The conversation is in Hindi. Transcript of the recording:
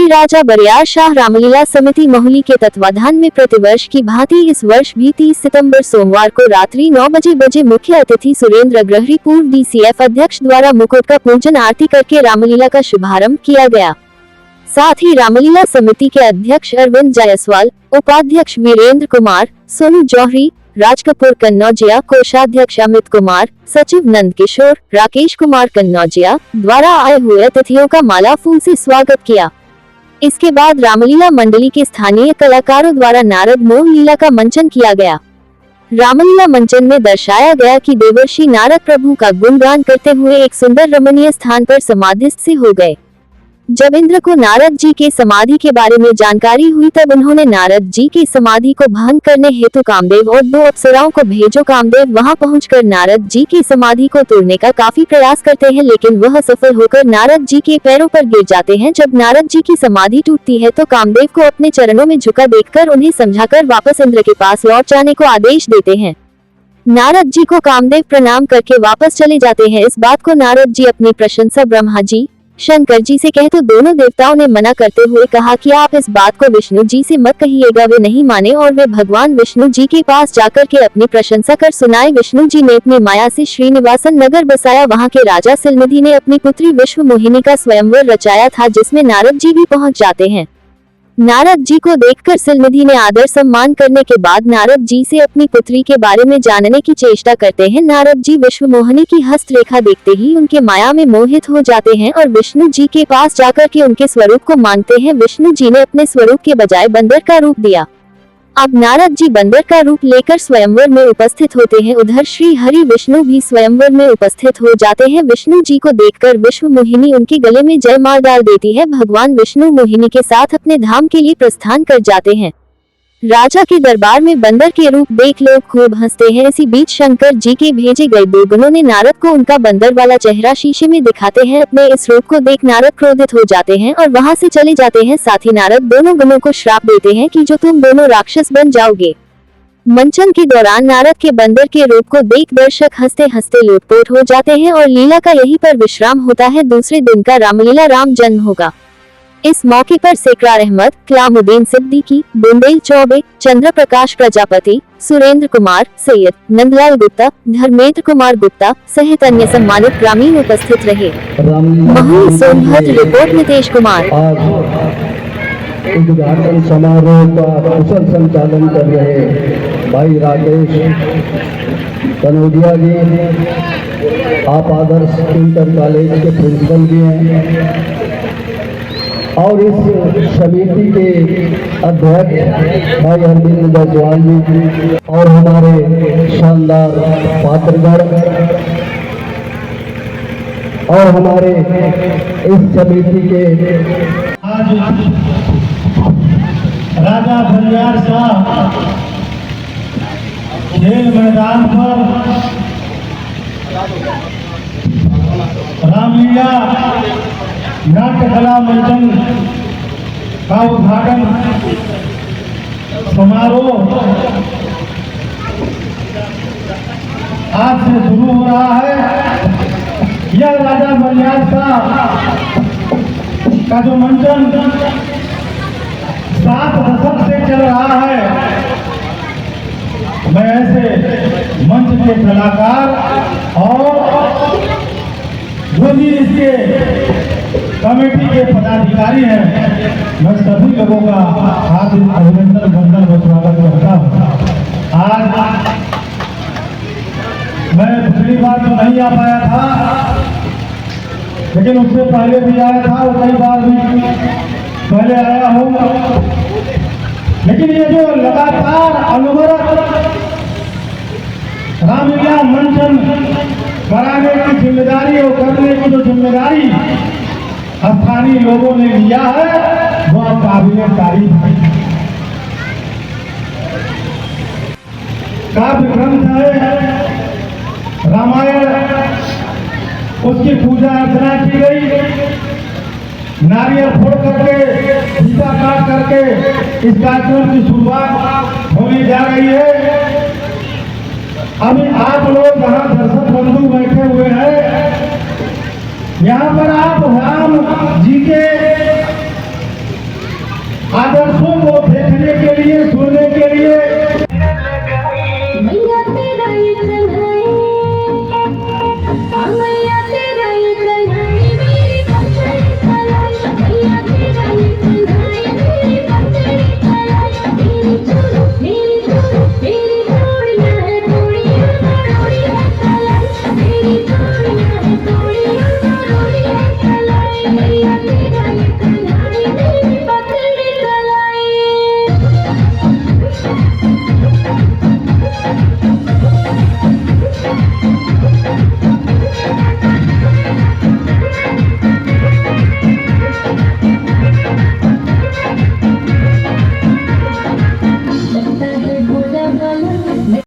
राजा बरियार शाह रामलीला समिति मोहाली के तत्वाधान में प्रतिवर्ष की भांति इस वर्ष भी 30 सितंबर सोमवार को रात्रि 9 बजे मुख्य अतिथि सुरेंद्र अग्रहरी पूर्व DCF अध्यक्ष द्वारा मुकुट का पूजन आरती करके रामलीला का शुभारंभ किया गया। साथ ही रामलीला समिति के अध्यक्ष अरविंद जायसवाल, उपाध्यक्ष वीरेंद्र कुमार, सोनू जौहरी, राज कपूर कन्नौजिया, कोषाध्यक्ष अमित कुमार, सचिव नंद किशोर, राकेश कुमार कन्नौजिया द्वारा आए हुए अतिथियों का माला फूल से स्वागत किया। इसके बाद रामलीला मंडली के स्थानीय कलाकारों द्वारा नारद मोह लीला का मंचन किया गया। रामलीला मंचन में दर्शाया गया कि देवर्षि नारद प्रभु का गुणगान करते हुए एक सुंदर रमणीय स्थान पर समाधिस्थ से हो गए। जब इंद्र को नारद जी के समाधि के बारे में जानकारी हुई तब उन्होंने नारद जी की समाधि को भंग करने हेतु कामदेव और 2 अप्सराओं को भेजो। कामदेव वहां पहुंचकर नारद जी की समाधि को तोड़ने का काफी प्रयास करते हैं, लेकिन वह सफल होकर नारद जी के पैरों पर गिर जाते हैं। जब नारद जी की समाधि टूटती है तो कामदेव को अपने चरणों में झुका देखकर उन्हें समझाकर वापस इंद्र के पास लौट जाने को आदेश देते हैं। नारद जी को कामदेव प्रणाम करके वापस चले जाते हैं। इस बात को नारद जी अपनी प्रशंसा ब्रह्मा जी, शंकर जी से कहे तो दोनों देवताओं ने मना करते हुए कहा कि आप इस बात को विष्णु जी से मत कहिएगा। वे नहीं माने और वे भगवान विष्णु जी के पास जाकर के अपनी प्रशंसा कर सुनाए। विष्णु जी ने अपनी माया से श्रीनिवासन नगर बसाया। वहां के राजा सिलनिधि ने अपनी पुत्री विश्व मोहिनी का स्वयंवर रचाया था, जिसमें नारद जी भी पहुंच जाते हैं। नारद जी को देखकर सिलनिधि ने आदर सम्मान करने के बाद नारद जी से अपनी पुत्री के बारे में जानने की चेष्टा करते हैं। नारद जी विश्व मोहिनी की हस्तरेखा देखते ही उनके माया में मोहित हो जाते हैं और विष्णु जी के पास जाकर के उनके स्वरूप को मांगते हैं। विष्णु जी ने अपने स्वरूप के बजाय बंदर का रूप दिया। अब नारद जी बंदर का रूप लेकर स्वयंवर में उपस्थित होते हैं। उधर श्री हरि विष्णु भी स्वयंवर में उपस्थित हो जाते हैं। विष्णु जी को देखकर विश्व मोहिनी उनके गले में जयमाला डाल देती है। भगवान विष्णु मोहिनी के साथ अपने धाम के लिए प्रस्थान कर जाते हैं। राजा के दरबार में बंदर के रूप देख लोग खूब हंसते हैं। इसी बीच शंकर जी के भेजे गए 2 गणों ने नारद को उनका बंदर वाला चेहरा शीशे में दिखाते हैं। अपने इस रूप को देख नारद क्रोधित हो जाते हैं और वहां से चले जाते हैं। साथ ही नारद दोनों गणों को श्राप देते हैं कि जो तुम दोनों राक्षस बन जाओगे। मंचन के दौरान नारद के बंदर के रूप को देख दर्शक हंसते हंसते लोटपोट हो जाते हैं और लीला का यहीं पर विश्राम होता है। दूसरे दिन का रामलीला राम जन्म होगा। इस मौके पर सेकरार अहमद, कलामुद्दीन सिद्दीकी, बुंदेल चौबे, चंद्र प्रकाश प्रजापति, सुरेंद्र कुमार, सैयद नंदलाल गुप्ता, धर्मेंद्र कुमार गुप्ता सहित अन्य सम्मानित ग्रामीण उपस्थित रहे। मोहाली सोनभद्र रिपोर्ट नितेश कुमार। उद्घाटन समारोह का कुशल संचालन कर रहे भाई राकेश कन्नौजिया जी, आप आदर्श इंटर कॉलेज के प्रिंसिपल भी हैं और इस समिति के अध्यक्ष भाई अरविंद जायसवाल जी और हमारे शानदार पात्रगण और हमारे इस समिति के आज राजा बरियार शाह खेल मैदान पर रामलीला नाट्य कला मंचन का उद्घाटन समारोह आज से शुरू हो रहा है। यह राजा बरियार शाह का जो मंचन 7 दशक से चल रहा है, मैं ऐसे मंच के कलाकार और जो भी इसके कमेटी के पदाधिकारी हैं, मैं सभी लोगों का हार्दिक अभिनंदन वंदन व स्वागत करता हूँ। आज मैं पिछली बार तो नहीं आ पाया था, लेकिन उससे पहले भी आया था और कई बार भी पहले आया हूँ। लेकिन ये जो लगातार अनवरत रामलीला मंचन कराने की जिम्मेदारी और करने की जो जिम्मेदारी स्थानीय लोगों ने लिया है, वह काबिल तारीफ है। काव्य ग्रंथ है रामायण, उसकी पूजा अर्चना की गई। नारियल फोड़ करके, गीता काट करके इस कार्यक्रम की शुरुआत होने जा रही है। अभी आप लोग जहाँ दर्शक बंधु बैठे हुए हैं, यहाँ पर आप राम जी के आदर्शों को देखने के लिए, सुनने के लिए